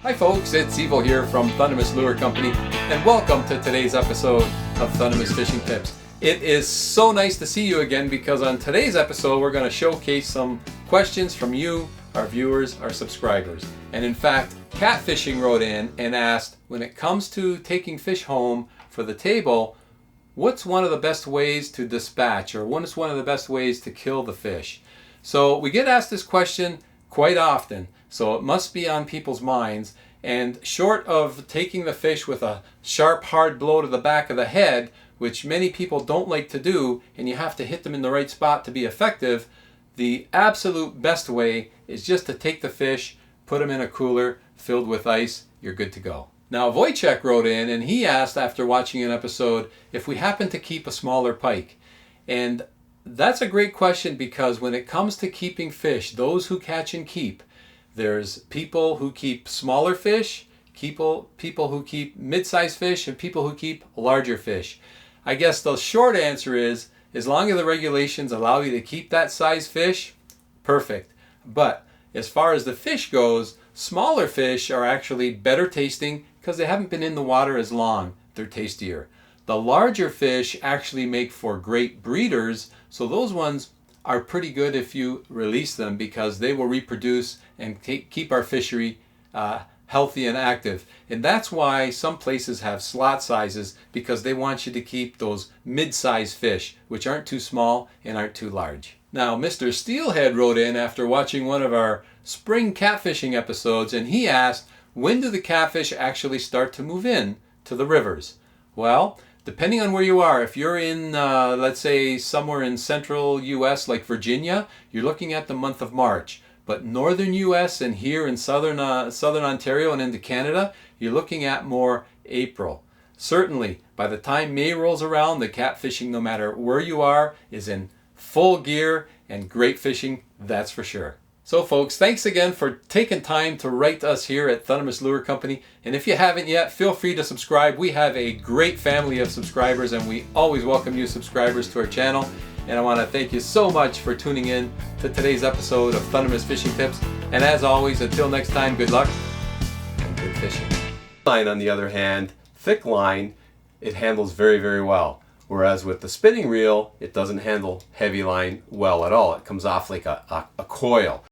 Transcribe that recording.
Hi folks, it's Evil here from Thundermist Lure Company, and welcome to today's episode of Thundermist Fishing Tips. It is so nice to see you again because on today's episode we're going to showcase some questions from you, our viewers, our subscribers. And in fact, Catfishing wrote in and asked, when it comes to taking fish home for the table, what's one of the best ways to dispatch, or what is one of the best ways to kill the fish? So we get asked this question quite often, so it must be on people's minds. And short of taking the fish with a sharp, hard blow to the back of the head, which many people don't like to do, and you have to hit them in the right spot to be effective, the absolute best way is just to take the fish, put them in a cooler filled with ice, you're good to go. Now Wojciech wrote in and he asked, after watching an episode, if we happen to keep a smaller pike. And that's a great question, because when it comes to keeping fish, those who catch and keep, there's people who keep smaller fish, people who keep mid-sized fish, and people who keep larger fish. I guess the short answer is, as long as the regulations allow you to keep that size fish, perfect. But as far as the fish goes, smaller fish are actually better tasting because they haven't been in the water as long. They're tastier. The larger fish actually make for great breeders, so those ones are pretty good if you release them, because they will reproduce and keep our fishery healthy and active. And that's why some places have slot sizes, because they want you to keep those mid-sized fish, which aren't too small and aren't too large. Now, Mr. Steelhead wrote in after watching one of our spring catfishing episodes, and he asked, when do the catfish actually start to move in to the rivers? Well, depending on where you are, if you're in, let's say, somewhere in central U.S. like Virginia, you're looking at the month of March. But northern U.S. and here in southern Ontario and into Canada, you're looking at more April. Certainly, by the time May rolls around, the catfishing, no matter where you are, is in full gear and great fishing, that's for sure. So folks, thanks again for taking time to write to us here at Thundermist Lure Company. And if you haven't yet, feel free to subscribe. We have a great family of subscribers, and we always welcome new subscribers to our channel. And I want to thank you so much for tuning in to today's episode of Thundermist Fishing Tips. And as always, until next time, good luck and good fishing. Line, on the other hand, thick line, it handles very, very well. Whereas with the spinning reel, it doesn't handle heavy line well at all. It comes off like a coil.